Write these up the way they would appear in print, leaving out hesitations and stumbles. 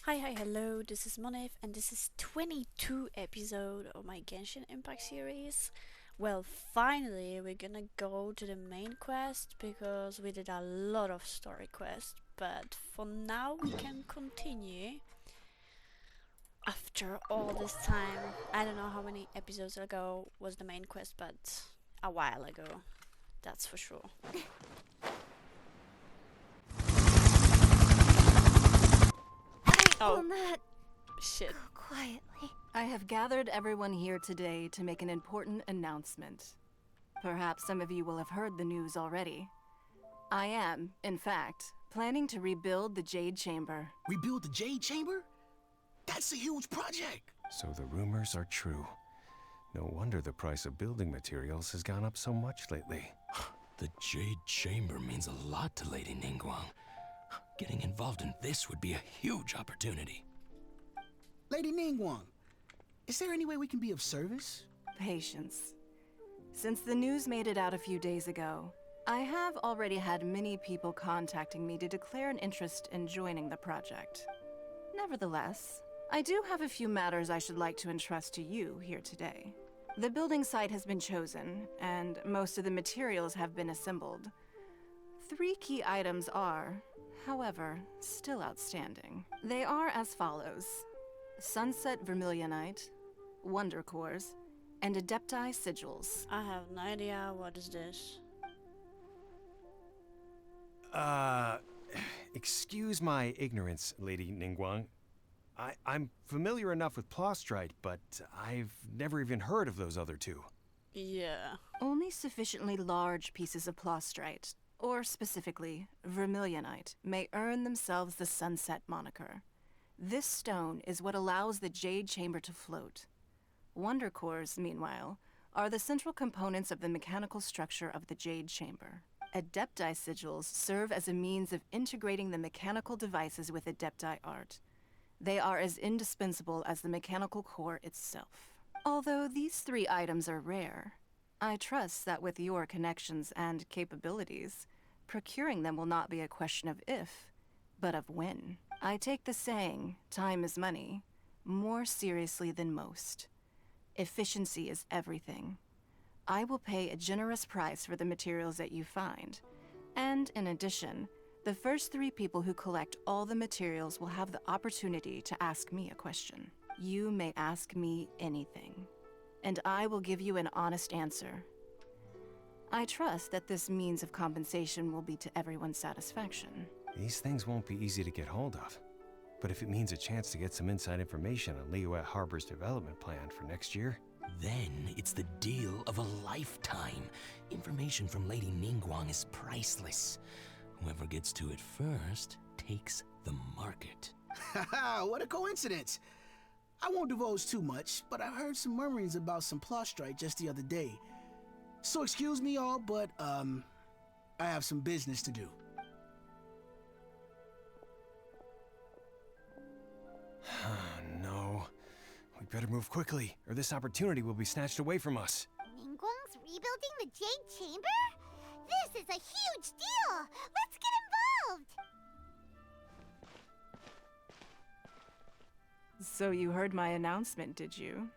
Hello, this is Monif, and this is 22 episode of my Genshin Impact series. Well, finally, we're gonna go to the main quest, because we did a lot of story quests, but for now we can continue. After all this time, I don't know how many episodes ago was the main quest, but a while ago, that's for sure. I will not Shit. go quietly. I have gathered everyone here today to make an important announcement. Perhaps some of you will have heard the news already. I am, in fact, planning to rebuild the Jade Chamber. Rebuild the Jade Chamber? That's a huge project. So the rumors are true. No wonder the price of building materials has gone up so much lately. The Jade Chamber means a lot to Lady Ningguang. Getting involved in this would be a huge opportunity. Lady Ningguang, is there any way we can be of service? Patience. Since the news made it out a few days ago, I have already had many people contacting me to declare an interest in joining the project. Nevertheless, I do have a few matters I should like to entrust to you here today. The building site has been chosen, and most of the materials have been assembled. 3 key items are, however, still outstanding. They are as follows: Sunset Vermilionite, Wonder Cores, and Adepti Sigils. I have no idea what is this. Excuse my ignorance, Lady Ningguang. I'm familiar enough with Plostrite, but I've never even heard of those other two. Yeah. Only sufficiently large pieces of Plostrite, or specifically, Vermilionite, may earn themselves the Sunset moniker. This stone is what allows the Jade Chamber to float. Wonder Cores, meanwhile, are the central components of the mechanical structure of the Jade Chamber. Adepti Sigils serve as a means of integrating the mechanical devices with Adepti art. They are as indispensable as the mechanical core itself. Although these 3 items are rare, I trust that with your connections and capabilities, procuring them will not be a question of if, but of when. I take the saying, time is money, more seriously than most. Efficiency is everything. I will pay a generous price for the materials that you find, and in addition, the first 3 people who collect all the materials will have the opportunity to ask me a question. You may ask me anything, and I will give you an honest answer. I trust that this means of compensation will be to everyone's satisfaction. These things won't be easy to get hold of. But if it means a chance to get some inside information on Liyuet Harbor's development plan for next year... Then it's the deal of a lifetime. Information from Lady Ningguang is priceless. Whoever gets to it first takes the market. Haha, what a coincidence. I won't divulge too much, but I heard some murmurings about some Plostrite just the other day. So excuse me all, but I have some business to do. No. We better move quickly, or this opportunity will be snatched away from us. Ningguang's rebuilding the Jade Chamber? This is a huge deal! Let's get involved! So you heard my announcement, did you?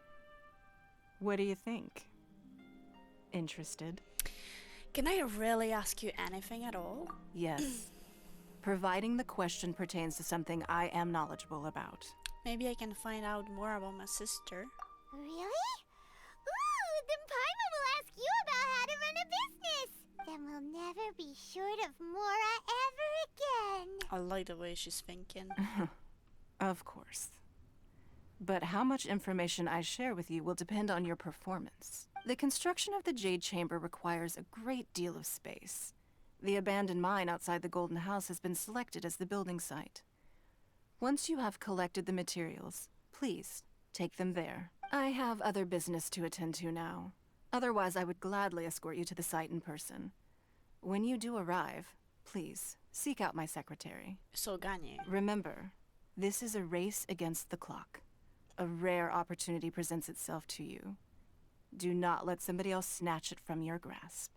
What do you think? Interested? Can I really ask you anything at all? Yes. Providing the question pertains to something I am knowledgeable about. Maybe I can find out more about my sister. Really? Ooh, then Paimon will ask you about how to run a business! Then we'll never be short of Mora ever again! I like the way she's thinking. Of course. But how much information I share with you will depend on your performance. The construction of the Jade Chamber requires a great deal of space. The abandoned mine outside the Golden House has been selected as the building site. Once you have collected the materials, please take them there. I have other business to attend to now. Otherwise, I would gladly escort you to the site in person. When you do arrive, please seek out my secretary. So Ganye. Remember, this is a race against the clock. A rare opportunity presents itself to you. Do not let somebody else snatch it from your grasp.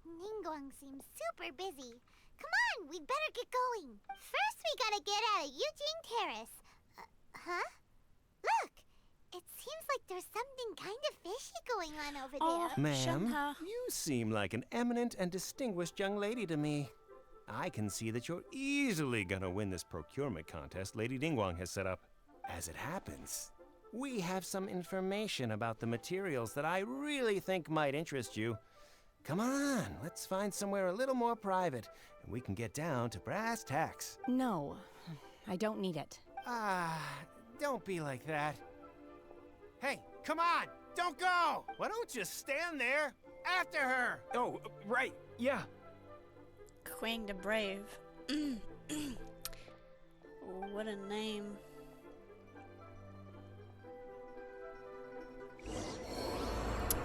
Ningguang seems super busy. Come on, we'd better get going. First, we gotta get out of Eugene Terrace. Huh? Look! It seems like there's something kind of fishy going on over Oh, there. Ma'am, Shenhe. you seem like an eminent and distinguished young lady to me. I can see that you're easily gonna win this procurement contest Lady Ningguang has set up. As it happens, we have some information about the materials that I really think might interest you. Come on, let's find somewhere a little more private, and we can get down to brass tacks. No, I don't need it. Ah, don't be like that. Hey, come on! Don't go! Why don't you stand there? After her! Oh, right, yeah. Queen the Brave. What a name.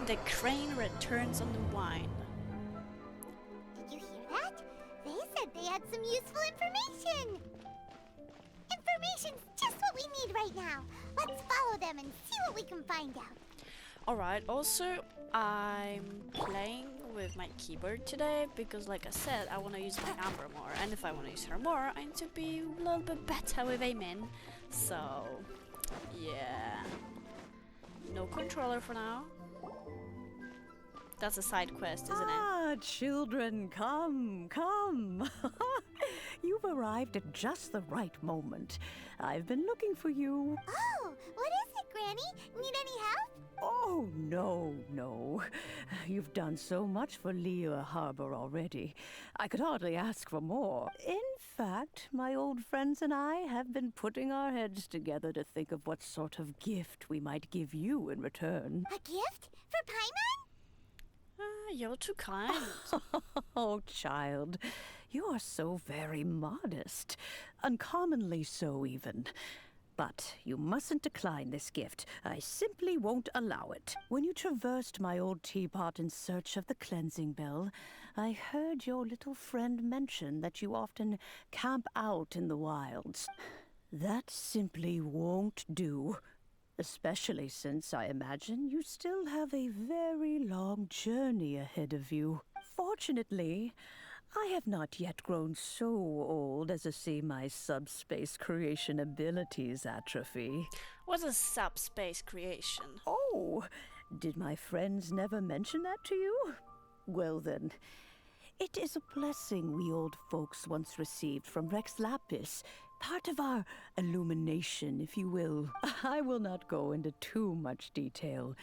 The crane returns on the wine. Did you hear that? They said they had some useful information. Information's just what we need right now. Let's follow them and see what we can find out. Alright, also, I'm playing with my keyboard today because, like I said, I want to use my Amber more. And if I want to use her more, I need to be a little bit better with aiming. So, yeah. No controller for now. That's a side quest, isn't it? Ah, children, come, come. You've arrived at just the right moment. I've been looking for you. Oh, what is it, Granny? Need any help? Oh, no, no. You've done so much for Lea Harbor already. I could hardly ask for more. In fact, my old friends and I have been putting our heads together to think of what sort of gift we might give you in return. A gift? For Paimon? You're too kind. Oh, child, you are so very modest. Uncommonly so, even. But you mustn't decline this gift. I simply won't allow it. When you traversed my old teapot in search of the cleansing bell, I heard your little friend mention that you often camp out in the wilds. That simply won't do. Especially since I imagine you still have a very long journey ahead of you. Fortunately, I have not yet grown so old as to see my subspace creation abilities atrophy. What's a subspace creation? Oh, did my friends never mention that to you? Well then, it is a blessing we old folks once received from Rex Lapis. Part of our illumination, if you will. I will not go into too much detail,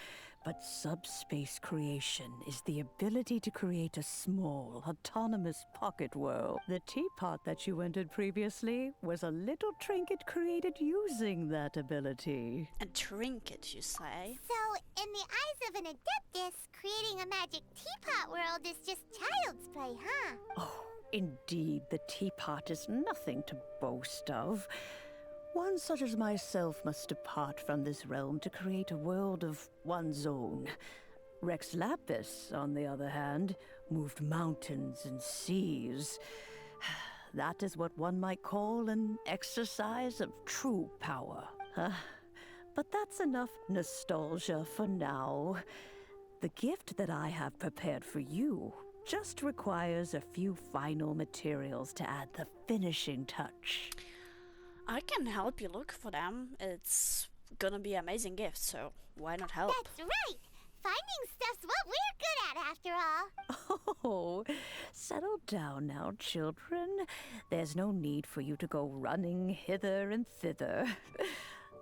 but subspace creation is the ability to create a small, autonomous pocket world. The teapot that you entered previously was a little trinket created using that ability. A trinket, you say? So, in the eyes of an adeptus, creating a magic teapot world is just child's play, huh? Oh, indeed, the teapot is nothing to boast of. One such as myself must depart from this realm to create a world of one's own. Rex Lapis, on the other hand, moved mountains and seas. That is what one might call an exercise of true power. But that's enough nostalgia for now. The gift that I have prepared for you just requires a few final materials to add the finishing touch. I can help you look for them. It's gonna be an amazing gift, so why not help? That's right! Finding stuff's what we're good at, after all. Oh, settle down now, children. There's no need for you to go running hither and thither.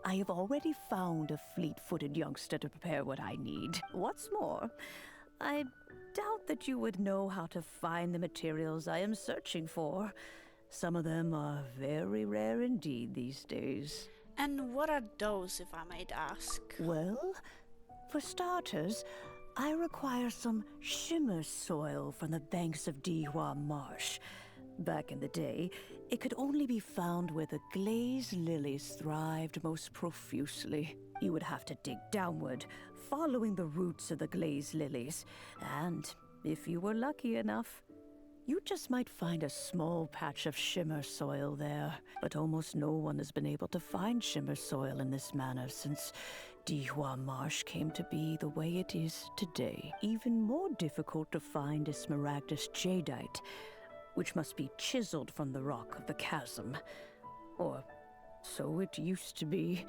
I have already found a fleet-footed youngster to prepare what I need. What's more, I doubt that you would know how to find the materials I am searching for. Some of them are very rare indeed these days. And what are those, if I might ask? Well, for starters, I require some shimmer soil from the banks of Dihua Marsh. Back in the day, it could only be found where the glazed lilies thrived most profusely. You would have to dig downward, following the roots of the glazed lilies, and if you were lucky enough, you just might find a small patch of shimmer soil there. But almost no one has been able to find shimmer soil in this manner since Dihua Marsh came to be the way it is today. Even more difficult to find is smaragdus jadeite, which must be chiseled from the rock of the chasm. Or so it used to be.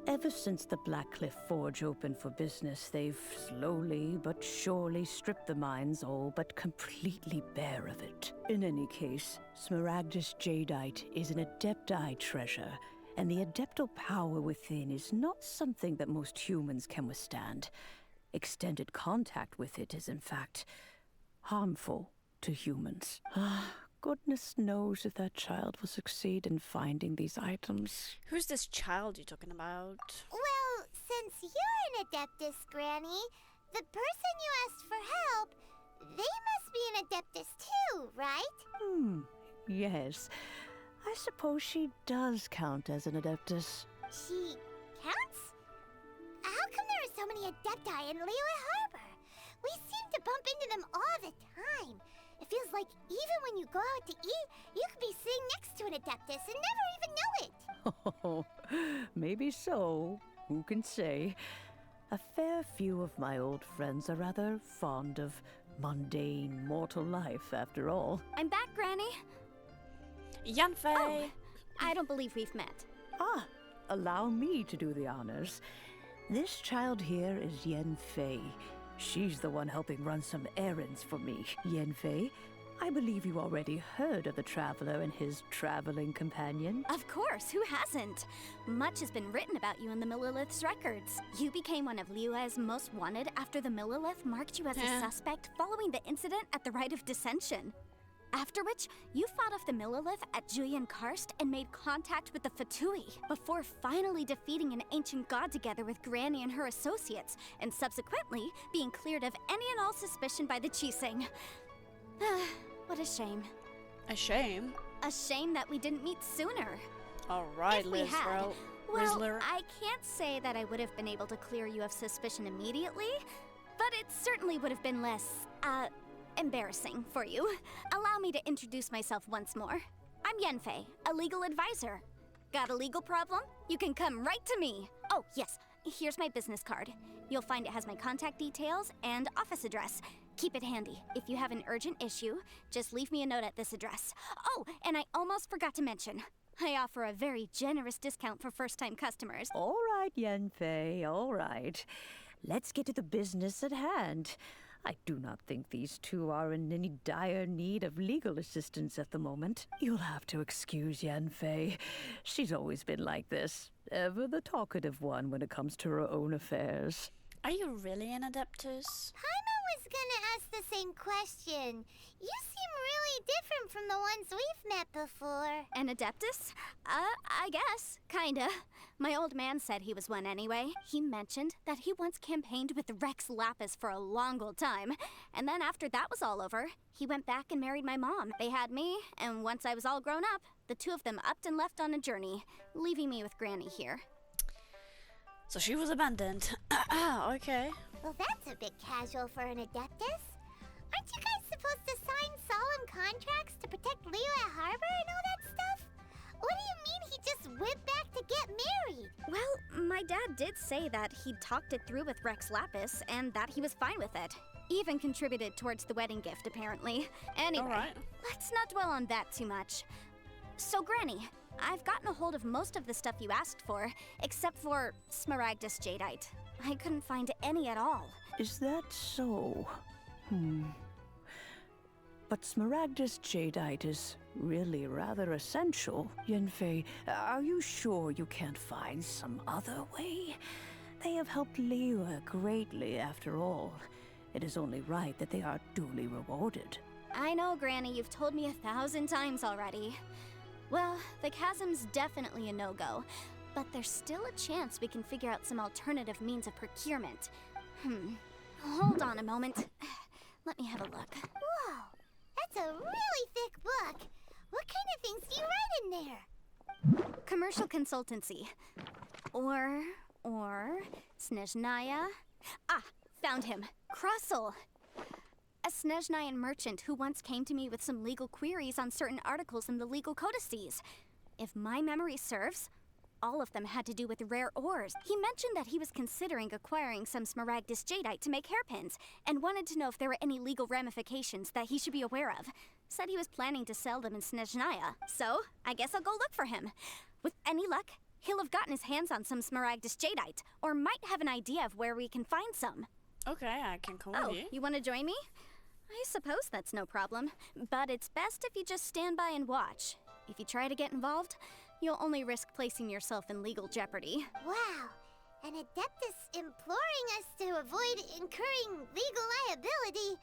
Ever since the Blackcliff Forge opened for business, they've slowly but surely stripped the mines all but completely bare of it. In any case, Smaragdus Jadeite is an Adepti treasure, and the adeptal power within is not something that most humans can withstand. Extended contact with it is, in fact, harmful to humans. Goodness knows if that child will succeed in finding these items. Who's this child you're talking about? Well, since you're an Adeptus, Granny, the person you asked for help, they must be an Adeptus too, right? Yes. I suppose she does count as an Adeptus. She counts? How come there are so many Adepti in Liyue Harbor? We seem to bump into them all the time. It feels like even when you go out to eat, you could be sitting next to an Adeptus and never even know it. Oh, maybe so. Who can say? A fair few of my old friends are rather fond of mundane mortal life, after all. I'm back, Granny. Yanfei! Oh, I don't believe we've met. Ah, allow me to do the honors. This child here is Yanfei. She's the one helping run some errands for me. Yanfei, I believe you already heard of the Traveler and his traveling companion. Of course, who hasn't? Much has been written about you in the Millilith's records. You became one of Liyue's most wanted after the Millilith marked you as a suspect following the incident at the Rite of Dissension. After which, you fought off the Millilith at Julian Karst and made contact with the Fatui, before finally defeating an ancient god together with Granny and her associates, and subsequently being cleared of any and all suspicion by the Chising. What a shame. A shame. A shame that we didn't meet sooner. Alright, If we had, Lizro. well, Rizzler. I can't say that I would have been able to clear you of suspicion immediately, but it certainly would have been less, embarrassing for you. Allow me to introduce myself once more. I'm Yanfei, a legal advisor. Got a legal problem? You can come right to me. Oh, yes, here's my business card. You'll find it has my contact details and office address. Keep it handy. If you have an urgent issue, just leave me a note at this address. Oh, and I almost forgot to mention, I offer a very generous discount for first-time customers. All right, Yanfei, all right. Let's get to the business at hand. I do not think these two are in any dire need of legal assistance at the moment. You'll have to excuse Yanfei. She's always been like this. Ever the talkative one when it comes to her own affairs. Are you really an Adeptus? Paimon was gonna ask the same question. You seem really different from the ones we've met before. An Adeptus? I guess. Kinda. My old man said he was one anyway. He mentioned that he once campaigned with Rex Lapis for a long old time. And then after that was all over, he went back and married my mom. They had me, and once I was all grown up, the two of them upped and left on a journey, leaving me with Granny here. So she was abandoned. Okay. Well, that's a bit casual for an Adeptus. Aren't you guys supposed to sign solemn contracts to protect Liyue Harbor and all that stuff? What do you mean he just went back to get married? Well, my dad did say that he'd talked it through with Rex Lapis and that he was fine with it. Even contributed towards the wedding gift, apparently. Anyway, Alright. let's not dwell on that too much. So, Granny, I've gotten a hold of most of the stuff you asked for, except for Smaragdus Jadeite. I couldn't find any at all. Is that so? But Smaragdus Jadeite is really rather essential. Yanfei, are you sure you can't find some other way? They have helped Liyue greatly, after all. It is only right that they are duly rewarded. I know, Granny, you've told me 1,000 times already. Well, the chasm's definitely a no-go, but there's still a chance we can figure out some alternative means of procurement. Hold on a moment. Let me have a look. Whoa, that's a really thick book. What kind of things do you write in there? Commercial consultancy. Or Snezhnaya. Ah, found him. Krusel. A Snezhnayan merchant who once came to me with some legal queries on certain articles in the legal codices. If my memory serves, all of them had to do with rare ores. He mentioned that he was considering acquiring some Smaragdus Jadeite to make hairpins, and wanted to know if there were any legal ramifications that he should be aware of. said he was planning to sell them in Snezhnaya, so I guess I'll go look for him. With any luck, he'll have gotten his hands on some Smaragdus jadeite, or might have an idea of where we can find some. Okay, I can come Oh, with you. you want to join me? I suppose that's no problem, but it's best if you just stand by and watch. If you try to get involved, you'll only risk placing yourself in legal jeopardy. Wow, an Adeptus imploring us to avoid incurring legal liability.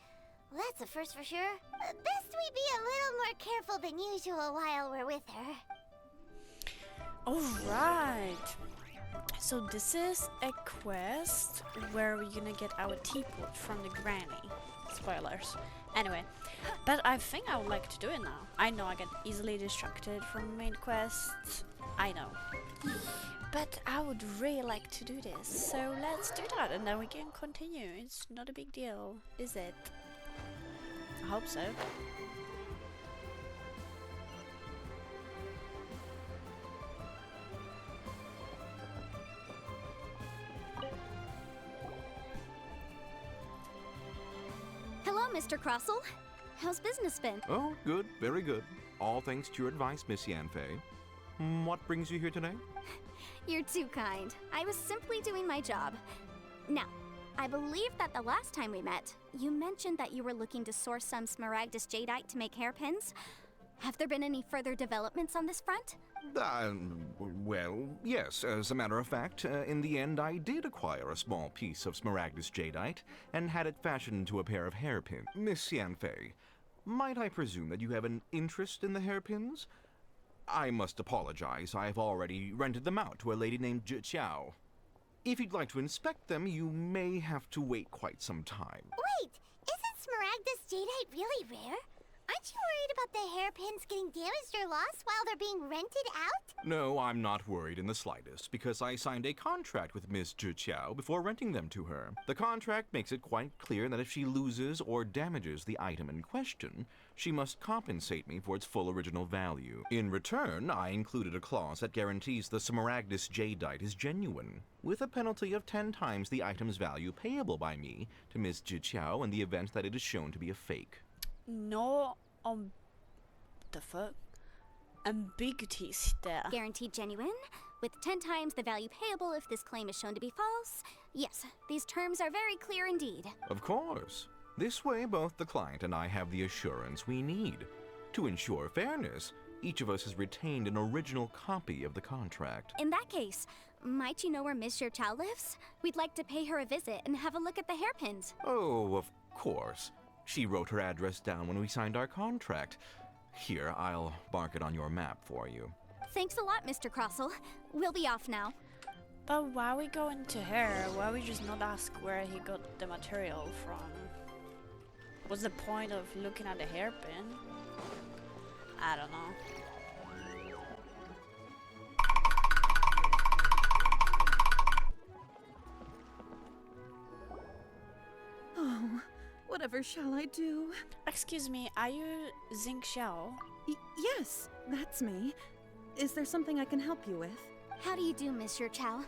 Well, that's a first for sure. Best we be a little more careful than usual while we're with her. Alright. So this is a quest where we're gonna get our teapot from the granny. Spoilers. Anyway, but I think I would like to do it now. I know I get easily distracted from main quests. I know. But I would really like to do this. So let's do that and then we can continue. It's not a big deal, is it? I hope so. Hello, Mr. Crossell. How's business been? Oh, good, very good. All thanks to your advice, Miss Yanfei. What brings you here today? You're too kind. I was simply doing my job. Now, I believe that the last time we met, you mentioned that you were looking to source some Smaragdus jadeite to make hairpins. Have there been any further developments on this front? Well, yes. As a matter of fact, in the end, I did acquire a small piece of Smaragdus jadeite and had it fashioned into a pair of hairpins. Miss Yanfei, might I presume that you have an interest in the hairpins? I must apologize. I've already rented them out to a lady named Chiao. If you'd like to inspect them, you may have to wait quite some time. Wait, isn't Smaragdus jadeite really rare? Aren't you worried about the hairpins getting damaged or lost while they're being rented out? No, I'm not worried in the slightest, because I signed a contract with Miss Chiao before renting them to her. The contract makes it quite clear that if she loses or damages the item in question, she must compensate me for its full original value. In return, I included a clause that guarantees the Smaragdus jadeite is genuine, with a penalty of 10 times the item's value payable by me to Miss Chiao in the event that it is shown to be a fake. No, the fuck? Ambiguities there. Guaranteed genuine, with 10 times the value payable if this claim is shown to be false. Yes, these terms are very clear indeed. Of course. This way, both the client and I have the assurance we need. To ensure fairness, each of us has retained an original copy of the contract. In that case, might you know where Miss Chiao lives? We'd like to pay her a visit and have a look at the hairpins. Oh, of course. She wrote her address down when we signed our contract. Here, I'll mark it on your map for you. Thanks a lot, Mr. Crossell. We'll be off now. But why we going to her? Why we just not ask where he got the material from? What's the point of looking at the hairpin? I don't know. Oh, whatever shall I do? Excuse me, are you Xing Xiao? Yes, that's me. Is there something I can help you with? How do you do, Monsieur Chow?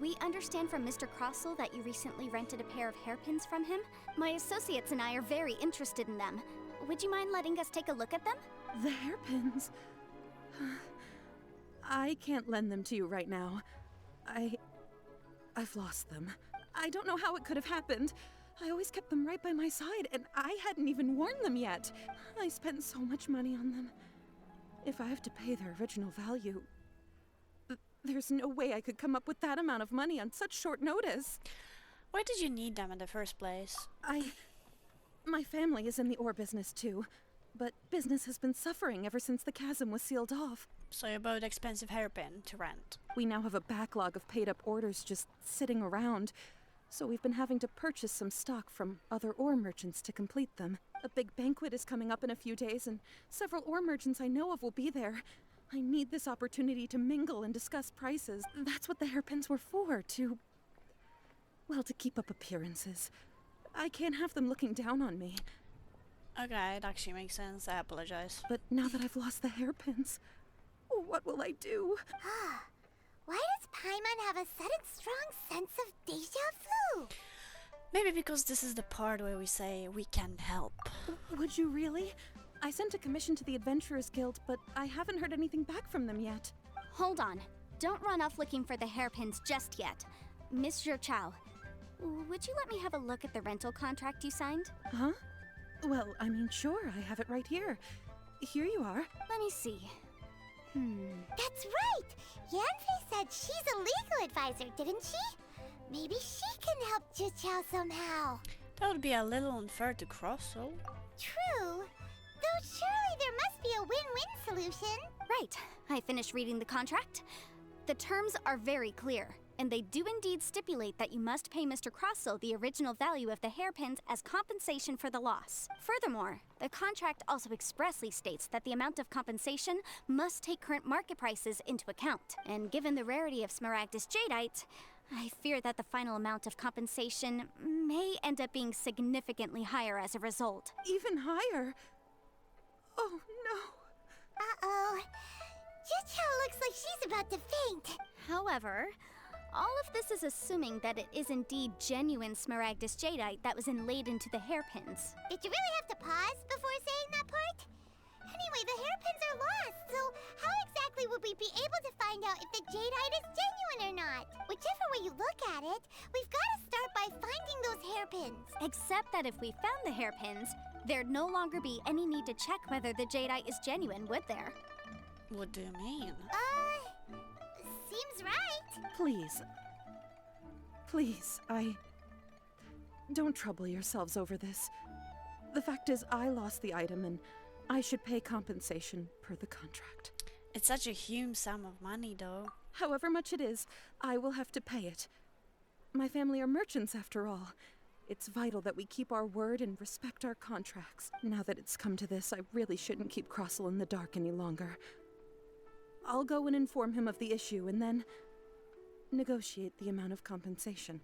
We understand from Mr. Crossell that you recently rented a pair of hairpins from him. My associates and I are very interested in them. Would you mind letting us take a look at them? The hairpins? I can't lend them to you right now. I've lost them. I don't know how it could have happened. I always kept them right by my side, and I hadn't even worn them yet. I spent so much money on them. If I have to pay their original value, there's no way I could come up with that amount of money on such short notice. Why did you need them in the first place? My family is in the ore business too, but business has been suffering ever since the chasm was sealed off. So you bought expensive hairpin to rent. We now have a backlog of paid-up orders just sitting around, so we've been having to purchase some stock from other ore merchants to complete them. A big banquet is coming up in a few days, and several ore merchants I know of will be there. I need this opportunity to mingle and discuss prices. That's what the hairpins were for, to keep up appearances. I can't have them looking down on me. Okay, it actually makes sense. I apologize. But now that I've lost the hairpins, what will I do? Why does Paimon have a sudden strong sense of déjà vu? Maybe because this is the part where we say we can help. Would you really? I sent a commission to the Adventurers Guild, but I haven't heard anything back from them yet. Hold on. Don't run off looking for the hairpins just yet. Miss Chow, would you let me have a look at the rental contract you signed? Huh? Well, I mean, sure, I have it right here. Here you are. Let me see. That's right! Yanfei said she's a legal advisor, didn't she? Maybe she can help Juqiao somehow. That would be a little unfair to Crossel. True. Though surely there must be a win-win solution. Right. I finished reading the contract. The terms are very clear, and they do indeed stipulate that you must pay Mr. Crossel the original value of the hairpins as compensation for the loss. Furthermore, the contract also expressly states that the amount of compensation must take current market prices into account. And given the rarity of Smaragdus jadeite, I fear that the final amount of compensation may end up being significantly higher as a result. Even higher? Oh, no. Uh-oh. Juqiao looks like she's about to faint. However, all of this is assuming that it is indeed genuine Smaragdus jadeite that was inlaid into the hairpins. Did you really have to pause before saying that part? Anyway, the hairpins are lost, so how exactly would we be able to find out if the jadeite is genuine or not? Whichever way you look at it, we've got to start by finding those hairpins. Except that if we found the hairpins, there'd no longer be any need to check whether the jadeite is genuine, would there? What do you mean? Seems right. Please. Please, Don't trouble yourselves over this. The fact is, I lost the item and I should pay compensation per the contract. It's such a huge sum of money, though. However much it is, I will have to pay it. My family are merchants, after all. It's vital that we keep our word and respect our contracts. Now that it's come to this, I really shouldn't keep Crossel in the dark any longer. I'll go and inform him of the issue and then negotiate the amount of compensation.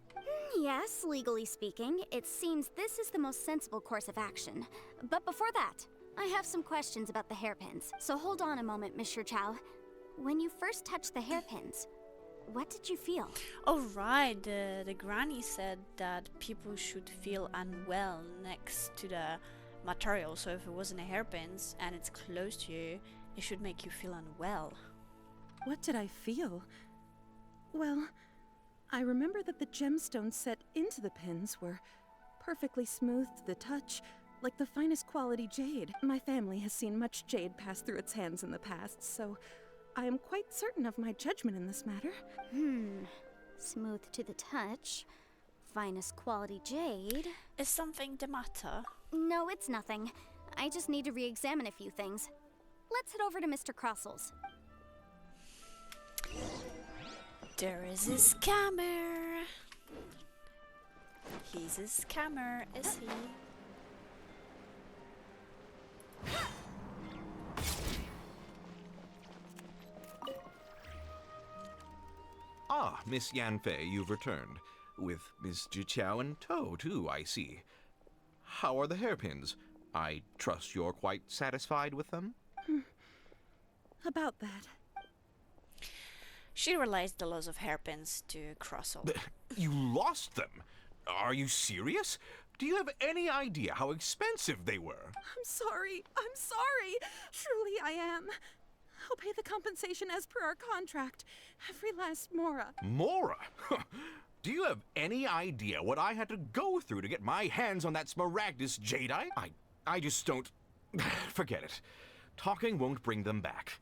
Yes, legally speaking, it seems this is the most sensible course of action. But before that, I have some questions about the hairpins. So hold on a moment, Mr. Chow. When you first touched the hairpins, what did you feel? Oh right, the granny said that people should feel unwell next to the material. So if it wasn't a hairpins and it's close to you, it should make you feel unwell. What did I feel? Well, I remember that the gemstones set into the pins were perfectly smooth to the touch, like the finest quality jade. My family has seen much jade pass through its hands in the past, so I am quite certain of my judgment in this matter. Smooth to the touch, finest quality jade. Is something the matter? No, it's nothing. I just need to re-examine a few things. Let's head over to Mr. Crossel's. There is a scammer. He's a scammer, is he? Ah, Miss Yanfei, you've returned. With Miss Juqiao in tow, too, I see. How are the hairpins? I trust you're quite satisfied with them? About that. She relays the loss of hairpins to Crossel. You lost them? Are you serious? Do you have any idea how expensive they were? I'm sorry. Truly I am. I'll pay the compensation as per our contract. Every last mora. Mora? Do you have any idea what I had to go through to get my hands on that Smaragdus jadeite? I just don't... Forget it. Talking won't bring them back.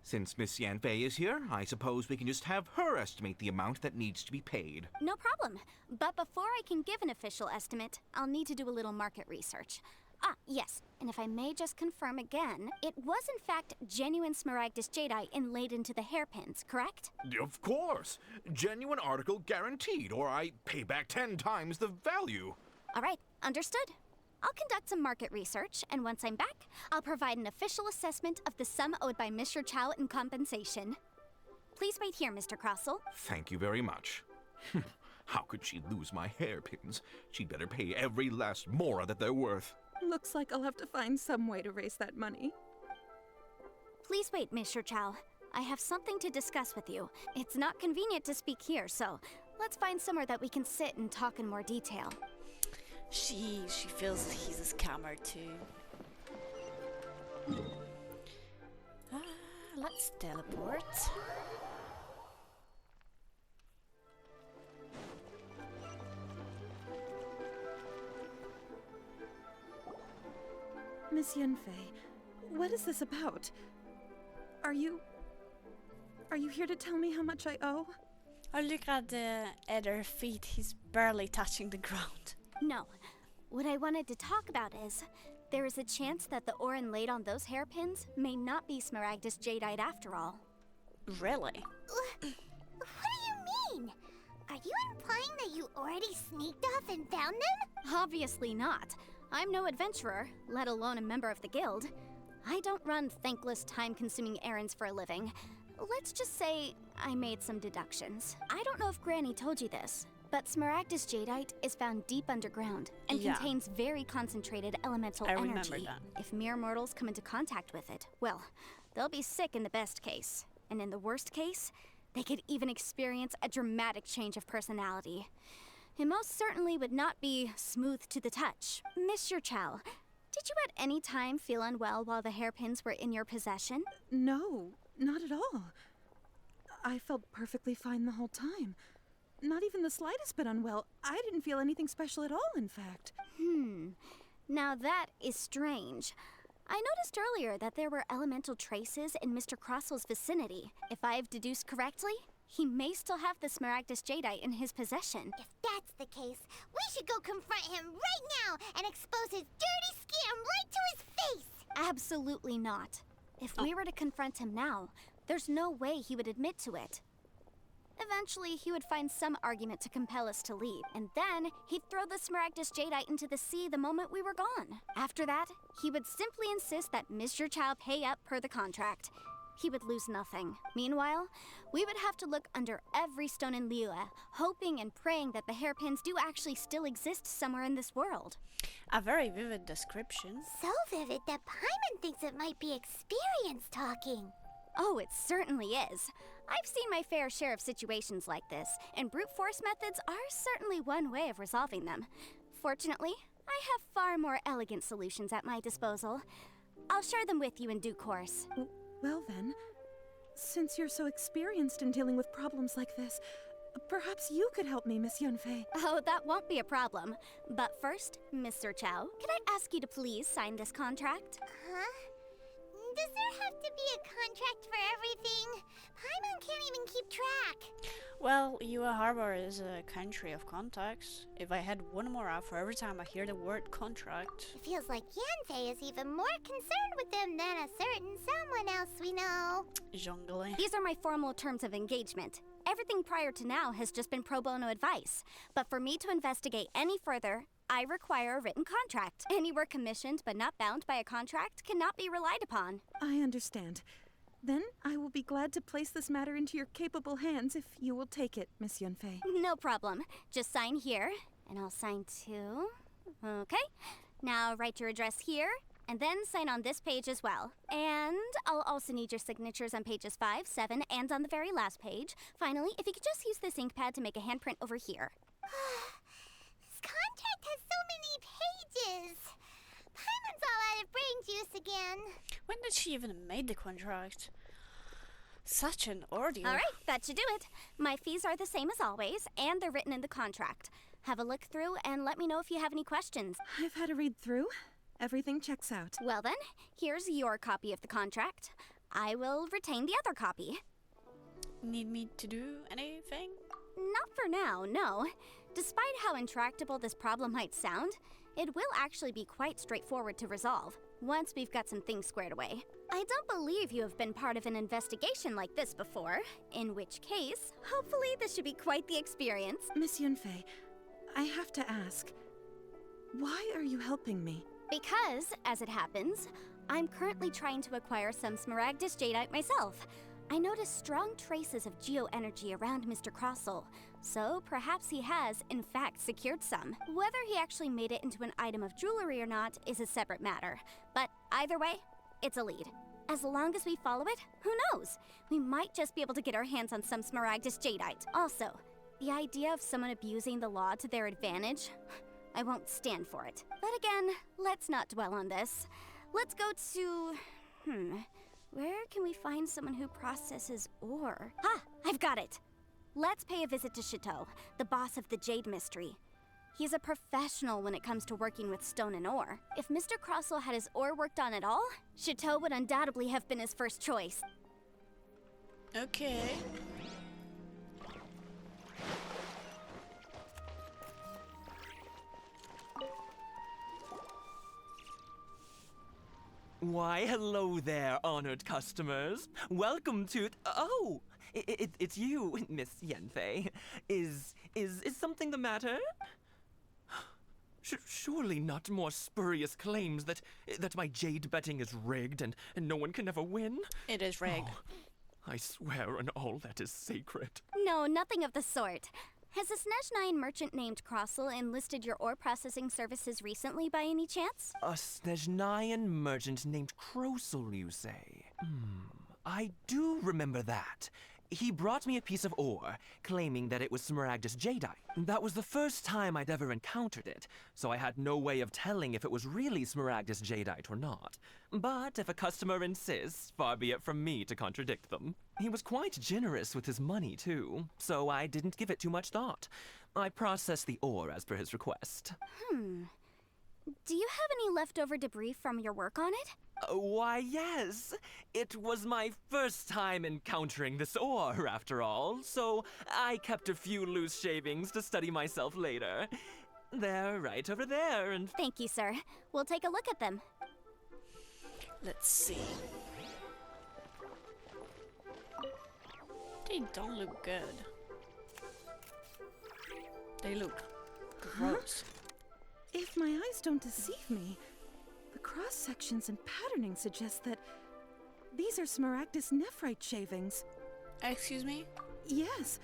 Since Miss Yanfei is here, I suppose we can just have her estimate the amount that needs to be paid. No problem. But before I can give an official estimate, I'll need to do a little market research. Ah, yes, and if I may just confirm again, it was in fact genuine Smaragdus jadeite inlaid into the hairpins, correct? Of course. Genuine article guaranteed, or I pay back 10 times the value. All right, understood. I'll conduct some market research, and once I'm back, I'll provide an official assessment of the sum owed by Mr. Chow in compensation. Please wait here, Mr. Crossel. Thank you very much. How could she lose my hairpins? She'd better pay every last mora that they're worth. Looks like I'll have to find some way to raise that money. Please wait, Mr. Chow. I have something to discuss with you. It's not convenient to speak here, so let's find somewhere that we can sit and talk in more detail. She feels he's a scammer too. Let's teleport. Miss Yunfei, what is this about? Are you here to tell me how much I owe? Oh, look at their feet. He's barely touching the ground. No. What I wanted to talk about is, there is a chance that the ore inlaid on those hairpins may not be Smaragdus Jadeite after all. Really? What do you mean? Are you implying that you already sneaked off and found them? Obviously not. I'm no adventurer, let alone a member of the guild. I don't run thankless, time-consuming errands for a living. Let's just say I made some deductions. I don't know if Granny told you this, but Smaragdus Jadeite is found deep underground and contains very concentrated elemental I energy. remember that. If mere mortals come into contact with it, well, they'll be sick in the best case. And in the worst case, they could even experience a dramatic change of personality. It most certainly would not be smooth to the touch. Monsieur Chow, did you at any time feel unwell while the hairpins were in your possession? No, not at all. I felt perfectly fine the whole time. Not even the slightest bit unwell. I didn't feel anything special at all, in fact. Now that is strange. I noticed earlier that there were elemental traces in Mr. Crossel's vicinity. If I've deduced correctly, he may still have the Smaragdus Jadeite in his possession. If that's the case, we should go confront him right now and expose his dirty scam right to his face! Absolutely not. If we were to confront him now, there's no way he would admit to it. Eventually, he would find some argument to compel us to leave, and then he'd throw the Smaragdus Jadeite into the sea the moment we were gone. After that, he would simply insist that Mr. Chow pay up per the contract. He would lose nothing. Meanwhile, we would have to look under every stone in Liyue, hoping and praying that the hairpins do actually still exist somewhere in this world. A very vivid description. So vivid that Paimon thinks it might be experience talking. Oh, it certainly is. I've seen my fair share of situations like this, and brute force methods are certainly one way of resolving them. Fortunately, I have far more elegant solutions at my disposal. I'll share them with you in due course. Well then, since you're so experienced in dealing with problems like this, perhaps you could help me, Miss Yunfei. Oh, that won't be a problem. But first, Mr. Chow, could I ask you to please sign this contract? Huh? Does there have to be a contract for everything? Paimon can't even keep track. Well, Liyue Harbor is a country of contacts. If I had one more out for every time I hear the word contract. It feels like Yanfei is even more concerned with them than a certain someone else we know. Zhongli. These are my formal terms of engagement. Everything prior to now has just been pro bono advice. But for me to investigate any further, I require a written contract. Any work commissioned but not bound by a contract cannot be relied upon. I understand. Then I will be glad to place this matter into your capable hands if you will take it, Miss Yunfei. No problem. Just sign here, and I'll sign too. Okay. Now write your address here, and then sign on this page as well. And I'll also need your signatures on pages 5, 7, and on the very last page. Finally, if you could just use this ink pad to make a handprint over here. This contract has so many pages. Paimon's all out of brain juice again. When did she even make the contract? Such an ordeal. All right, that should do it. My fees are the same as always, and they're written in the contract. Have a look through and let me know if you have any questions. I've had a read through. Everything checks out. Well then, here's your copy of the contract. I will retain the other copy. Need me to do anything? Not for now, no. Despite how intractable this problem might sound, it will actually be quite straightforward to resolve, once we've got some things squared away. I don't believe you have been part of an investigation like this before, in which case, hopefully this should be quite the experience. Miss Yunfei, I have to ask, why are you helping me? Because, as it happens, I'm currently trying to acquire some Smaragdus Jadeite myself. I noticed strong traces of geo-energy around Mr. Crossel, so perhaps he has, in fact, secured some. Whether he actually made it into an item of jewelry or not is a separate matter, but either way, it's a lead. As long as we follow it, who knows? We might just be able to get our hands on some Smaragdus Jadeite. Also, the idea of someone abusing the law to their advantage, I won't stand for it. But again, let's not dwell on this. Let's go to... Where can we find someone who processes ore? Ah, I've got it! Let's pay a visit to Chateau, the boss of the Jade Mystery. He's a professional when it comes to working with stone and ore. If Mr. Crossell had his ore worked on at all, Chateau would undoubtedly have been his first choice. Okay. Why, hello there, honored customers. Welcome to... Oh! It's you, Miss Yanfei. Is something the matter? Surely not more spurious claims that my jade betting is rigged and no one can ever win? It is rigged. Oh, I swear on all that is sacred. No, nothing of the sort. Has a Snezhnyan merchant named Crossell enlisted your ore processing services recently by any chance? A Snezhnyan merchant named Crossell, you say? I do remember that. He brought me a piece of ore, claiming that it was Smaragdus jadeite. That was the first time I'd ever encountered it, so I had no way of telling if it was really Smaragdus jadeite or not. But if a customer insists, far be it from me to contradict them. He was quite generous with his money, too, so I didn't give it too much thought. I processed the ore as per his request. Do you have any leftover debris from your work on it? Why, yes. It was my first time encountering this ore, after all, so I kept a few loose shavings to study myself later. They're right over there, and... Thank you, sir. We'll take a look at them. Let's see. They don't look good. They look gross. If my eyes don't deceive me, the cross-sections and patterning suggest that these are Smaragdus nephrite shavings. Excuse me? Yes.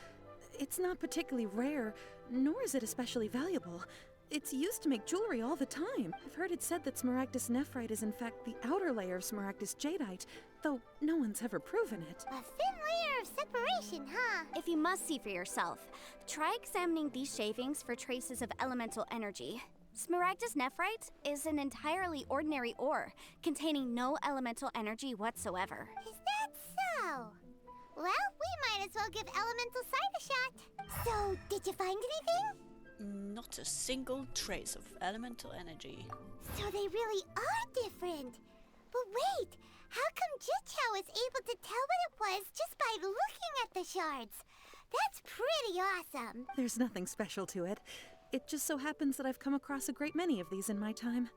It's not particularly rare, nor is it especially valuable. It's used to make jewelry all the time. I've heard it said that Smaragdus nephrite is in fact the outer layer of Smaragdus jadeite, though no one's ever proven it. A thin layer of separation, huh? If you must see for yourself, try examining these shavings for traces of elemental energy. Smaragdus nephrite is an entirely ordinary ore, containing no elemental energy whatsoever. Is that so? Well, we might as well give elemental sight a shot. So, did you find anything? Not a single trace of elemental energy. So they really are different. But wait, how come Jichao was able to tell what it was just by looking at the shards? That's pretty awesome. There's nothing special to it. It just so happens that I've come across a great many of these in my time.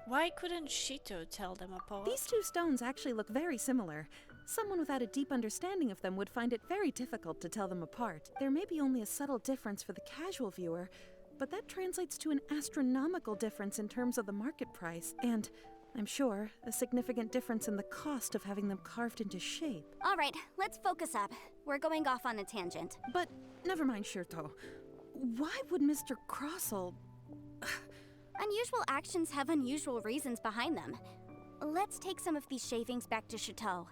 Why couldn't Shito tell them apart? These two stones actually look very similar. Someone without a deep understanding of them would find it very difficult to tell them apart. There may be only a subtle difference for the casual viewer, but that translates to an astronomical difference in terms of the market price, and, I'm sure, a significant difference in the cost of having them carved into shape. All right, let's focus up. We're going off on a tangent. But never mind, Shirto. Why would Mr. Crossell... Unusual actions have unusual reasons behind them. Let's take some of these shavings back to Chateau.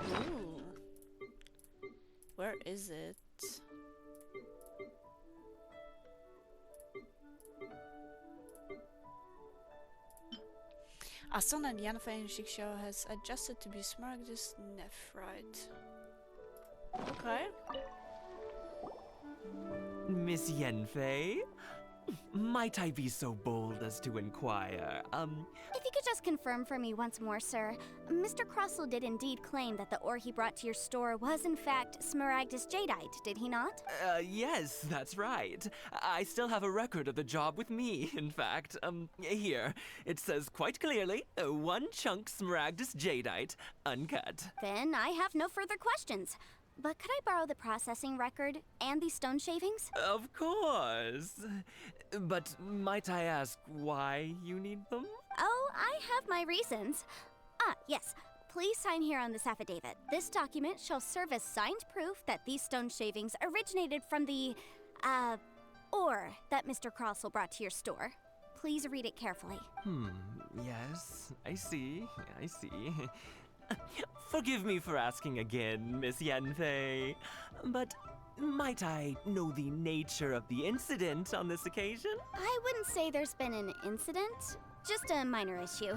Ooh. Where is it? Asana and Yanfei and Shiksho has adjusted to be Smaragdus nephrite. Okay. Miss Yanfei? Might I be so bold as to inquire, If you could just confirm for me once more, sir. Mr. Crossell did indeed claim that the ore he brought to your store was in fact Smaragdus jadeite, did he not? Yes, that's right. I still have a record of the job with me, in fact. Here. It says quite clearly, 1 chunk Smaragdus jadeite, uncut. Then I have no further questions. But could I borrow the processing record and these stone shavings? Of course. But might I ask why you need them? Oh, I have my reasons. Ah, yes. Please sign here on this affidavit. This document shall serve as signed proof that these stone shavings originated from the, ore that Mr. Crossell brought to your store. Please read it carefully. Yes, I see. Forgive me for asking again, Miss Yanfei, but Might I know the nature of the incident on this occasion? I wouldn't say there's been an incident, just a minor issue.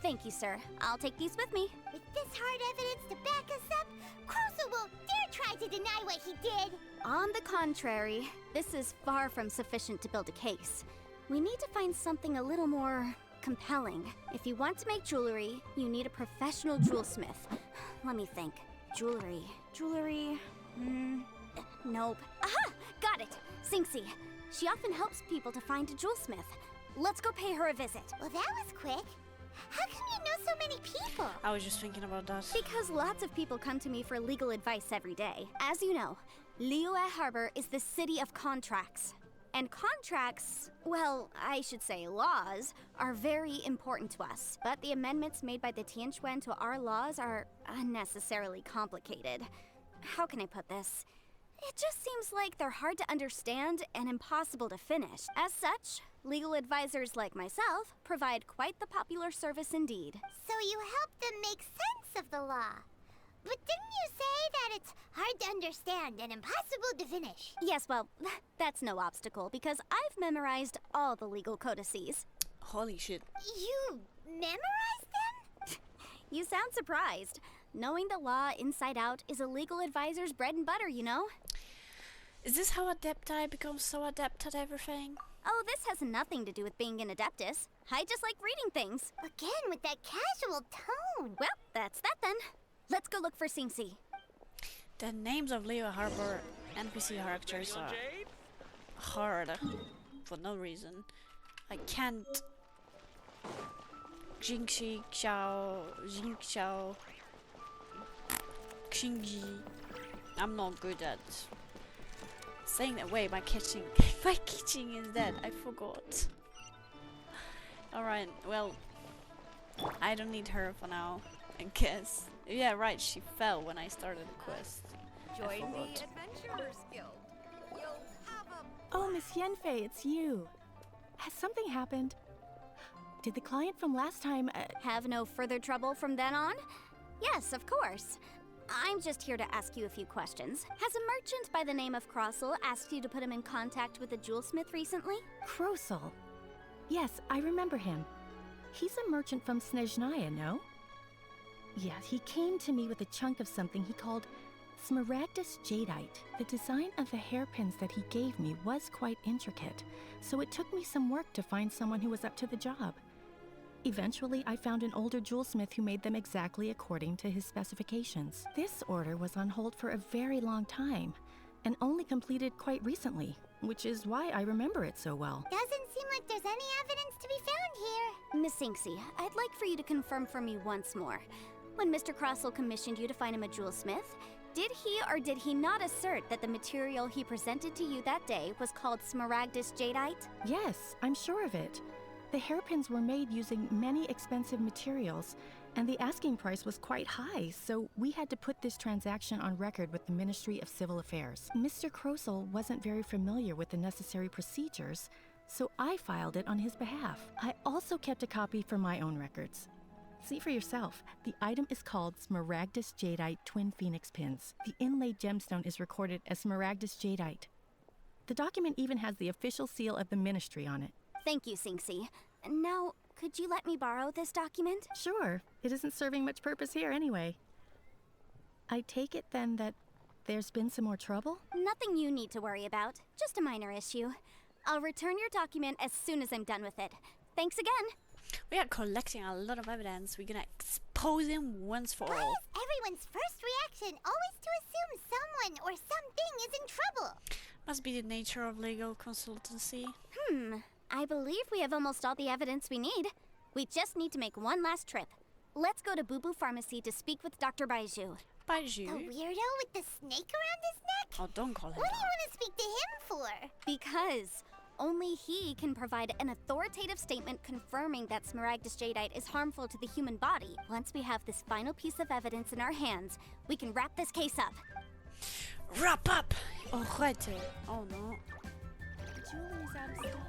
Thank you, sir. I'll take these with me. With this hard evidence to back us up, Crossel won't dare try to deny what he did. On the contrary, this is far from sufficient to build a case. We need to find something a little more compelling. If you want to make jewelry, you need a professional jewelsmith. Let me think. Jewelry. Nope. Aha! Got it! Sinxie. She often helps people to find a jewelsmith. Let's go pay her a visit. Well, that was quick. How come you know so many people? I was just thinking about that. Because lots of people come to me for legal advice every day. As you know, Liyue Harbor is the city of contracts. And contracts, well, I should say laws, are very important to us. But the amendments made by the Tianquan to our laws are unnecessarily complicated. How can I put this? It just seems like they're hard to understand and impossible to finish. As such, legal advisors like myself provide quite the popular service indeed. So you help them make sense of the law. But didn't you say that it's hard to understand and impossible to finish? Yes, well, that's no obstacle because I've memorized all the legal codices. Holy shit. You memorized them? You sound surprised. Knowing the law inside out is a legal advisor's bread and butter, you know? Is this how Adepti becomes so adept at everything? Oh, this has nothing to do with being an adeptus. I just like reading things. Again, with that casual tone. Well, that's that then. Let's go look for Sinxie. The names of Liyue Harbor NPC characters are hard for no reason. I can't. Jingxi, Xiao, Jingxiao, Xingji. I'm not good at saying that. Wait, my kitchen is dead. I forgot. Alright, well, I don't need her for now, I guess. Yeah, right, she fell when I started the quest. Join the Adventurers Guild. You'll have a... Oh, Miss Yenfei, it's you. Has something happened? Did the client from last time, Have no further trouble from then on? Yes, of course. I'm just here to ask you a few questions. Has a merchant by the name of Crossel asked you to put him in contact with a jewelsmith recently? Crossel? Yes, I remember him. He's a merchant from Snezhnaya, no? Yeah, he came to me with a chunk of something he called Smaragdus Jadeite. The design of the hairpins that he gave me was quite intricate, so it took me some work to find someone who was up to the job. Eventually, I found an older jewelsmith who made them exactly according to his specifications. This order was on hold for a very long time, and only completed quite recently, which is why I remember it so well. Doesn't seem like there's any evidence to be found here. Miss Sinxie, I'd like for you to confirm for me once more. When Mr. Crossel commissioned you to find him a jewelsmith, did he or did he not assert that the material he presented to you that day was called Smaragdus Jadeite? Yes, I'm sure of it. The hairpins were made using many expensive materials, and the asking price was quite high, so we had to put this transaction on record with the Ministry of Civil Affairs. Mr. Crossel wasn't very familiar with the necessary procedures, so I filed it on his behalf. I also kept a copy for my own records. See for yourself, the item is called Smaragdus Jadeite Twin Phoenix Pins. The inlaid gemstone is recorded as Smaragdus Jadeite. The document even has the official seal of the ministry on it. Thank you, Sinxie. Now, could you let me borrow this document? Sure, it isn't serving much purpose here anyway. I take it then that there's been some more trouble? Nothing you need to worry about, just a minor issue. I'll return your document as soon as I'm done with it. Thanks again. We are collecting a lot of evidence. We're gonna expose him once for Why all. is everyone's first reaction always to assume someone or something is in trouble? Must be the nature of legal consultancy. I believe we have almost all the evidence we need. We just need to make one last trip. Let's go to Boo Boo Pharmacy to speak with Dr. Baiju. Baiju? The weirdo with the snake around his neck? Oh, don't call him What do you that. want to speak to him for? Because only he can provide an authoritative statement confirming that Smaragdus Jadeite is harmful to the human body. Once we have this final piece of evidence in our hands, we can wrap this case up. Wrap up! Arrête! Oh no. Jewelry's out of stock.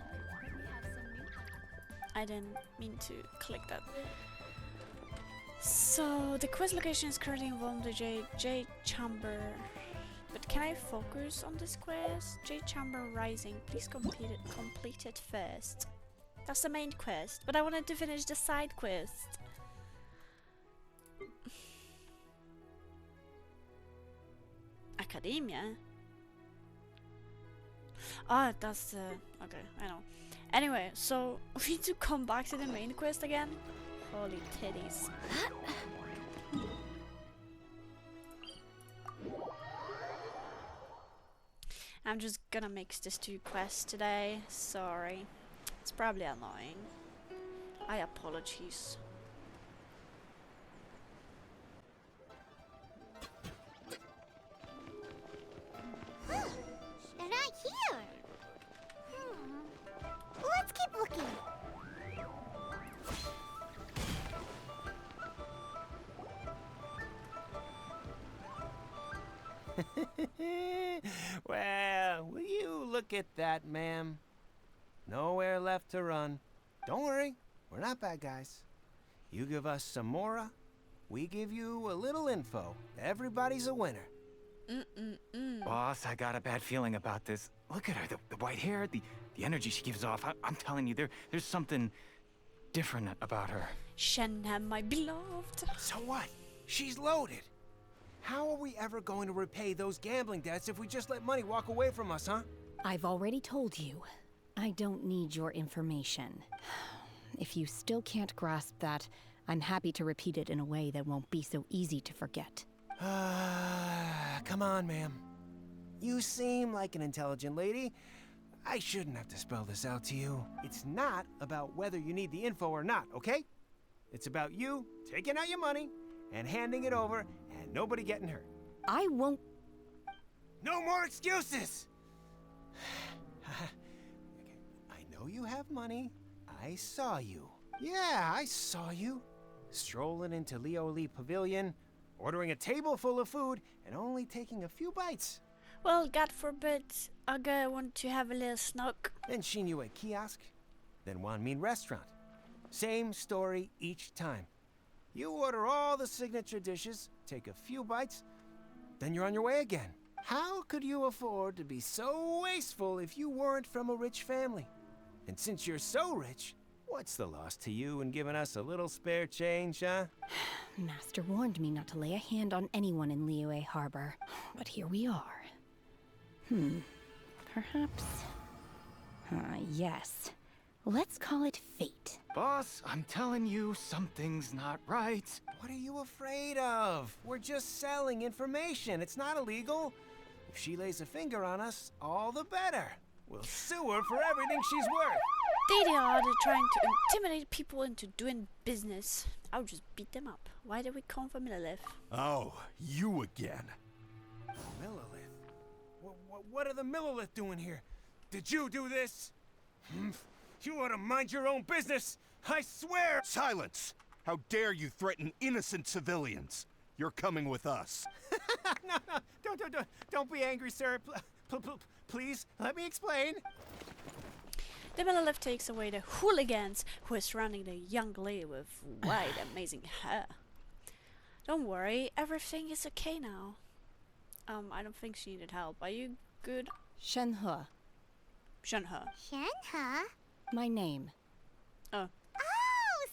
I didn't mean to click that. So the quest location is currently involved the J chamber, but can I focus on this quest? Jade Chamber Rising, please complete it first. That's the main quest, but I wanted to finish the side quest. Academia? Ah, that's the... okay, I know. Anyway, so we need to come back to the main quest again. Holy titties. I'm just gonna mix these two quests today. Sorry. It's probably annoying. I apologize. They're not here. Let's keep looking. Well, will you look at that, ma'am? Nowhere left to run. Don't worry, we're not bad guys. You give us some mora, we give you a little info. Everybody's a winner. Boss, I got a bad feeling about this. Look at her, the white hair, the energy she gives off. I'm telling you, there's something different about her. Shenhe, my beloved. So what? She's loaded. How are we ever going to repay those gambling debts if we just let money walk away from us, huh? I've already told you. I don't need your information. If you still can't grasp that, I'm happy to repeat it in a way that won't be so easy to forget. Come on, ma'am. You seem like an intelligent lady. I shouldn't have to spell this out to you. It's not about whether you need the info or not, okay? It's about you taking out your money and handing it over and nobody getting hurt. I won't... No more excuses! I know you have money. I saw you. Yeah, I saw you. Strolling into Leo Lee Pavilion, ordering a table full of food, and only taking a few bites. Well, God forbid, I want to have a little snook. Then Shinue Kiosk, then Wanmin Restaurant. Same story each time. You order all the signature dishes, take a few bites, then you're on your way again. How could you afford to be so wasteful if you weren't from a rich family? And since you're so rich, what's the loss to you in giving us a little spare change, huh? Master warned me not to lay a hand on anyone in Liyue Harbor, but here we are. Perhaps... yes. Let's call it fate. Boss, I'm telling you, something's not right. What are you afraid of? We're just selling information. It's not illegal. If she lays a finger on us, all the better. We'll sue her for everything she's worth. They are trying to intimidate people into doing business. I'll just beat them up. Why did we come for Millelith? Oh, you again. Millelith? What are the Millelith doing here? Did you do this? You ought to mind your own business. I swear! Silence! How dare you threaten innocent civilians? You're coming with us. No, don't be angry, sir. Please, let me explain. The Millelith takes away the hooligans who are surrounding the young lady with white, amazing hair. Don't worry, everything is okay now. I don't think she needed help. Are you good? Shenhe. Shenhe. Shenhe? My name. Oh,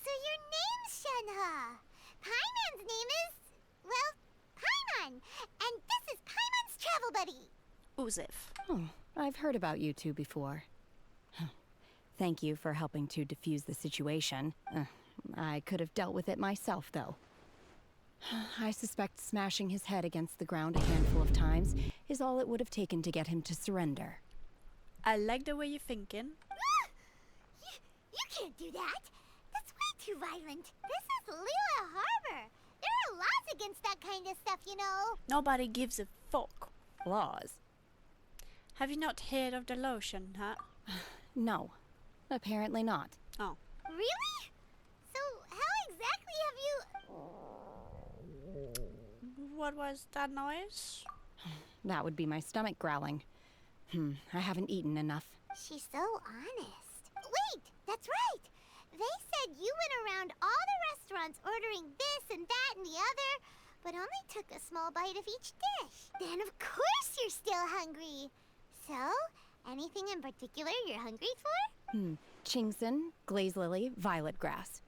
so your name's Shenhe. Paimon's name is, well, Paimon. And this is Paimon's travel buddy. Uzif. Oh, I've heard about you two before. Thank you for helping to defuse the situation. I could have dealt with it myself, though. I suspect smashing his head against the ground a handful of times is all it would have taken to get him to surrender. I like the way you're thinking. You can't do that. That's way too violent. This is Liyue Harbor. There are laws against that kind of stuff, you know. Nobody gives a fuck. Laws? Have you not heard of the lotion, huh? No. Apparently not. Oh. Really? So how exactly have you... What was that noise? That would be my stomach growling. I haven't eaten enough. She's so honest. Wait, that's right. They said you went around all the restaurants ordering this and that and the other. but only took a small bite of each dish. Then of course you're still hungry. So, anything in particular you're hungry for? Chingson, glaze lily, violet grass.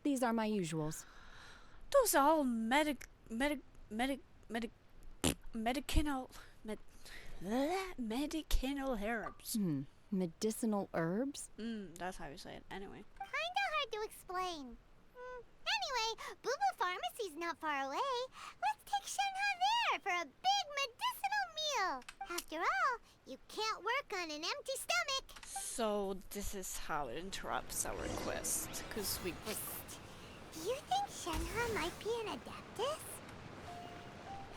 These are my usuals. Those are all medicinal herbs. Medicinal herbs? That's how you say it. Anyway. Kinda hard to explain. Anyway, Boo Boo Pharmacy's not far away. Let's take Shenhe there for a big medicinal meal. After all, you can't work on an empty stomach. So this is how it interrupts our quest, because we... Do you think Shenhe might be an Adeptus?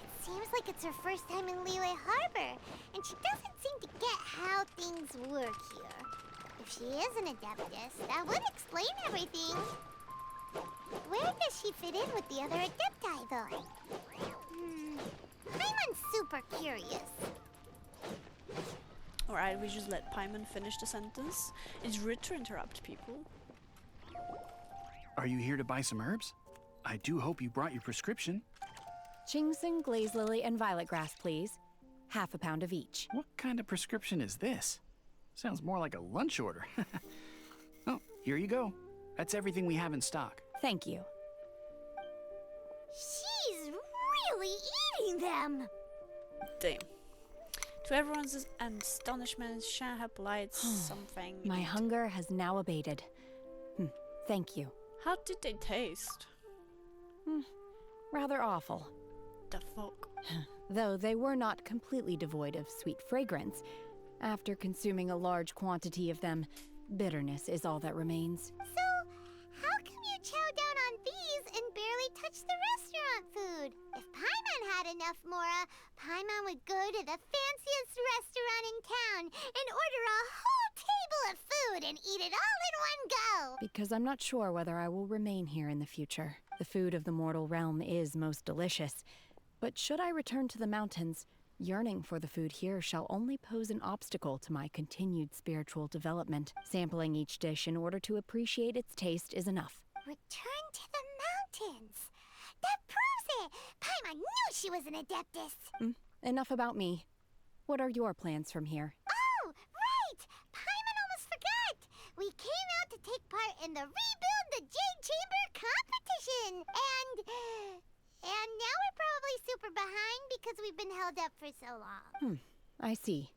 It seems like it's her first time in Liyue Harbor, and she doesn't seem to get how things work here. If she is an Adeptus, that would explain everything. Where does she fit in with the other Adepti, though? I'm super curious. Alright, we just let Paimon finish the sentence. It's rude to interrupt people. Are you here to buy some herbs? I do hope you brought your prescription. Chingson, glaze lily, and violet grass, please. Half a pound of each. What kind of prescription is this? Sounds more like a lunch order. Oh, here you go. That's everything we have in stock. Thank you. She's really eating them! Damn. To everyone's astonishment, Shenhe lights something. My hunger has now abated. Thank you. How did they taste? Rather awful. The fuck? Though they were not completely devoid of sweet fragrance. After consuming a large quantity of them, bitterness is all that remains. So, how come you chow down on these and barely touch the restaurant food? If Paimon had enough Mora, Paimon would go to the fanciest restaurant in town and order a whole table of food and eat it all in one go! Because I'm not sure whether I will remain here in the future. The food of the mortal realm is most delicious. But should I return to the mountains, yearning for the food here shall only pose an obstacle to my continued spiritual development. Sampling each dish in order to appreciate its taste is enough. Return to the mountains! That proves it! Paimon knew she was an Adeptus! Enough about me. What are your plans from here? Oh, right! Paimon almost forgot! We came out to take part in the Rebuild the Jade Chamber competition! And now we're probably super behind because we've been held up for so long. I see.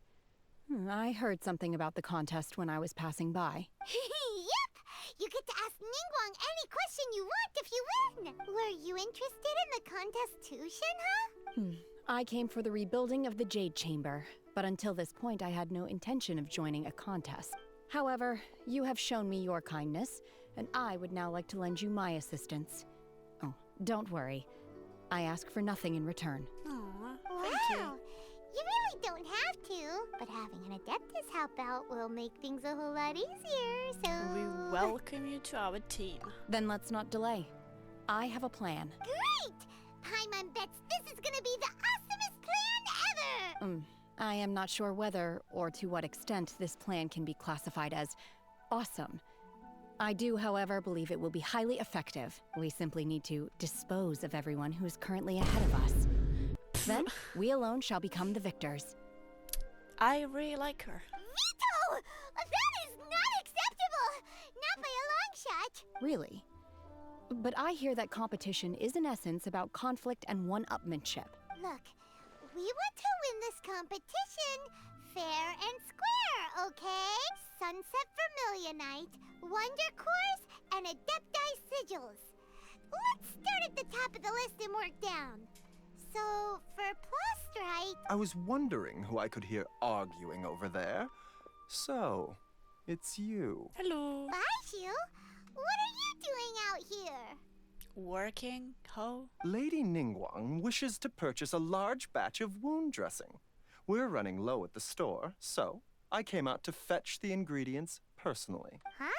I heard something about the contest when I was passing by. Yep! You get to ask Ningguang any question you want if you win! Were you interested in the contest too, Shenhe? I came for the rebuilding of the Jade Chamber, but until this point I had no intention of joining a contest. However, you have shown me your kindness, and I would now like to lend you my assistance. Oh, don't worry. I ask for nothing in return. Thank you. You really don't have to, but having an Adeptus help out will make things a whole lot easier, so... We welcome you to our team. Then let's not delay. I have a plan. Great! Paimon bets this is gonna be the awesomest plan ever! I am not sure whether or to what extent this plan can be classified as awesome. I do, however, believe it will be highly effective. We simply need to dispose of everyone who is currently ahead of us. Then, we alone shall become the victors. I really like her. Veto! That is not acceptable! Not by a long shot! Really? But I hear that competition is in essence about conflict and one-upmanship. Look, we want to win this competition fair and square, okay? Sunset Vermilionite, Wonder Cores, and Adepti Sigils. Let's start at the top of the list and work down. So, for Plustrite... I was wondering who I could hear arguing over there. So, it's you. Hello. Baishu, what are you doing out here? Working, ho? Lady Ningguang wishes to purchase a large batch of wound dressing. We're running low at the store, so I came out to fetch the ingredients personally. Huh?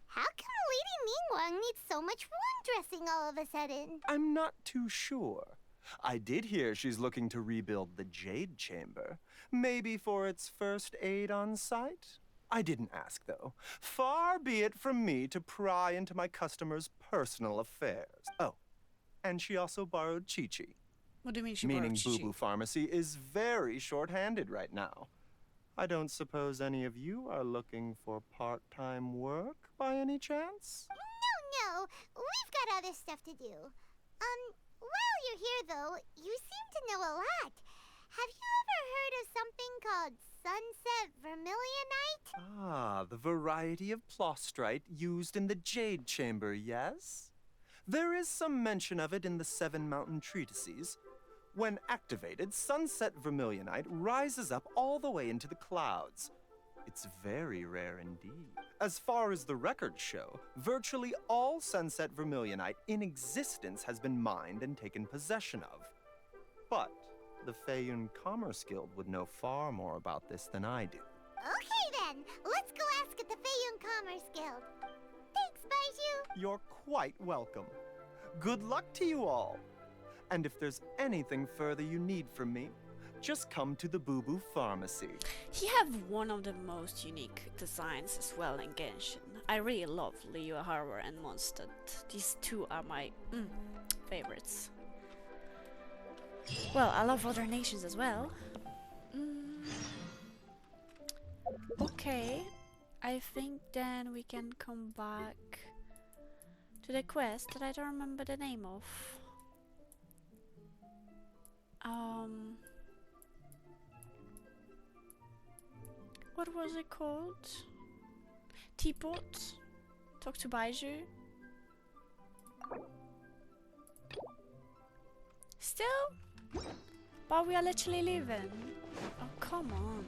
How come Lady Ningguang needs so much wound dressing all of a sudden? I'm not too sure. I did hear she's looking to rebuild the Jade Chamber. Maybe for its first aid on site? I didn't ask, though. Far be it from me to pry into my customers' personal affairs. Oh, And she also borrowed Chi-Chi. What do you mean she Meaning borrowed Chi-Chi? Boo Boo Pharmacy is very short-handed right now. I don't suppose any of you are looking for part-time work by any chance? No, we've got other stuff to do. While you're here though, you seem to know a lot. Have you ever heard of something called sunset vermilionite? Ah, the variety of plostrite used in the Jade Chamber, yes? There is some mention of it in the Seven Mountain Treatises. When activated, sunset vermilionite rises up all the way into the clouds. It's very rare indeed. As far as the records show, virtually all sunset vermilionite in existence has been mined and taken possession of. But the Feiyun Commerce Guild would know far more about this than I do. Okay then, let's go ask at the Feiyun Commerce Guild. Thanks, Baiju. You're quite welcome. Good luck to you all. And if there's anything further you need from me, just come to the Boo Boo Pharmacy. He have one of the most unique designs as well in Genshin. I really love Liyue Harbor and Mondstadt. These two are my favorites. Well, I love other nations as well. Okay, I think then we can come back to the quest that I don't remember the name of. What was it called? Teapot? Talk to Baiju? Still? But we are literally leaving. Oh, come on.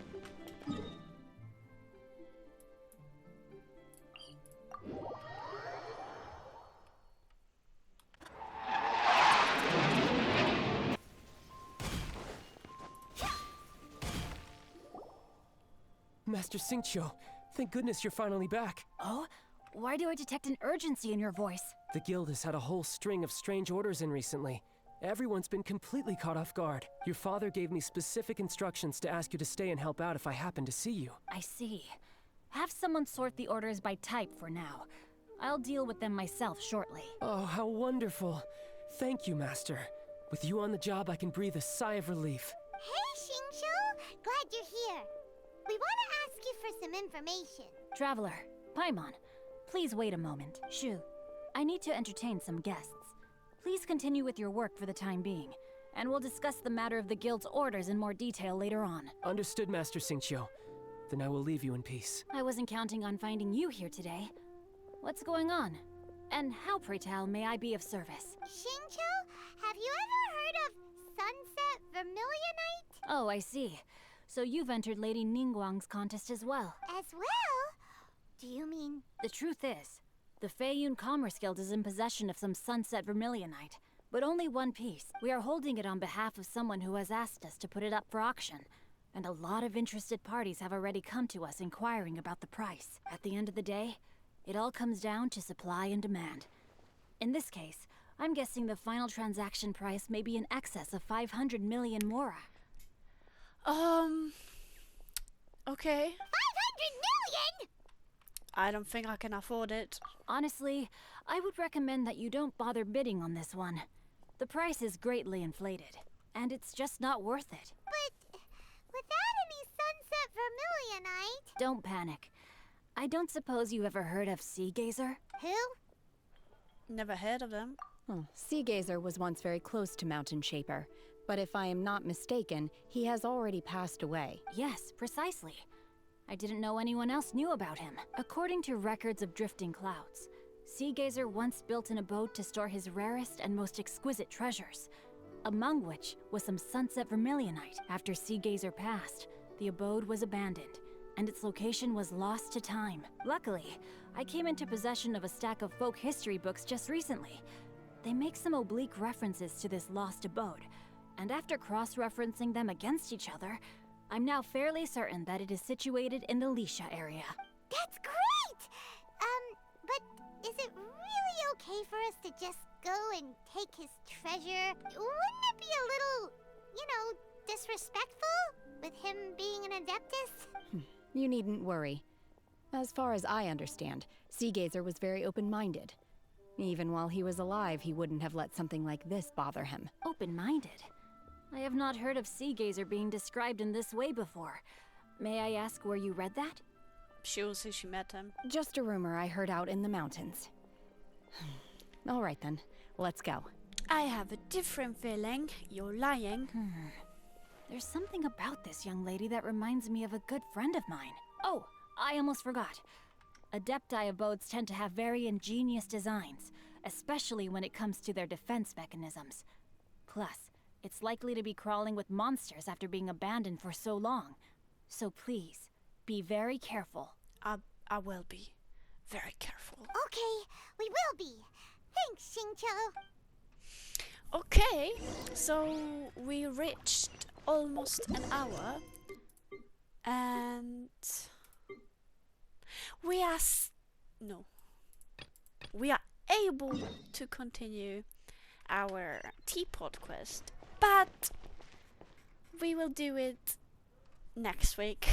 Master Xingqiu, thank goodness you're finally back. Oh? Why do I detect an urgency in your voice? The guild has had a whole string of strange orders in recently. Everyone's been completely caught off guard. Your father gave me specific instructions to ask you to stay and help out if I happen to see you. I see. Have someone sort the orders by type for now. I'll deal with them myself shortly. Oh, how wonderful. Thank you, Master. With you on the job, I can breathe a sigh of relief. Hey, Xingqiu! Glad you're here. We want to ask you for some information. Traveler, Paimon, please wait a moment. Shu, I need to entertain some guests. Please continue with your work for the time being, and we'll discuss the matter of the guild's orders in more detail later on. Understood, Master Xingqiu. Then I will leave you in peace. I wasn't counting on finding you here today. What's going on? And how, pray tell, may I be of service? Xingqiu, have you ever heard of sunset vermilionite? Oh, I see. So you've entered Lady Ningguang's contest as well. As well? Do you mean? The truth is, the Feiyun Commerce Guild is in possession of some sunset vermilionite, but only one piece. We are holding it on behalf of someone who has asked us to put it up for auction, and a lot of interested parties have already come to us inquiring about the price. At the end of the day, it all comes down to supply and demand. In this case, I'm guessing the final transaction price may be in excess of 500 million mora. Okay. 500 million?! I don't think I can afford it. Honestly, I would recommend that you don't bother bidding on this one. The price is greatly inflated, and it's just not worth it. But without any sunset vermilionite... Don't panic. I don't suppose you ever heard of Sea Gazer? Who? Never heard of them. Sea Gazer was once very close to Mountain Shaper, but if I am not mistaken, he has already passed away. Yes, precisely. I didn't know anyone else knew about him. According to records of drifting clouds, Sea Gazer once built an abode to store his rarest and most exquisite treasures, among which was some sunset vermilionite. After Sea Gazer passed, the abode was abandoned, and its location was lost to time. Luckily, I came into possession of a stack of folk history books just recently. They make some oblique references to this lost abode, and after cross-referencing them against each other, I'm now fairly certain that it is situated in the Lisha area. That's great! But is it really okay for us to just go and take his treasure? Wouldn't it be a little, disrespectful with him being an Adeptus? You needn't worry. As far as I understand, Sea Gazer was very open-minded. Even while he was alive, he wouldn't have let something like this bother him. Open-minded? I have not heard of Sea Gazer being described in this way before. May I ask where you read that? She will say she met him. Just a rumor I heard out in the mountains. All right then, let's go. I have a different feeling. You're lying. There's something about this young lady that reminds me of a good friend of mine. Oh, I almost forgot. Adepti abodes tend to have very ingenious designs, especially when it comes to their defense mechanisms. Plus, it's likely to be crawling with monsters after being abandoned for so long. So please, be very careful. I will be very careful. Okay, we will be. Thanks, Xingqiu. Okay, so we reached almost an hour, and we are able to continue our Teapot quest, but we will do it next week.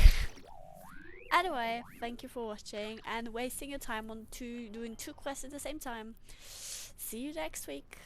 Anyway, thank you for watching and wasting your time on doing two quests at the same time. See you next week.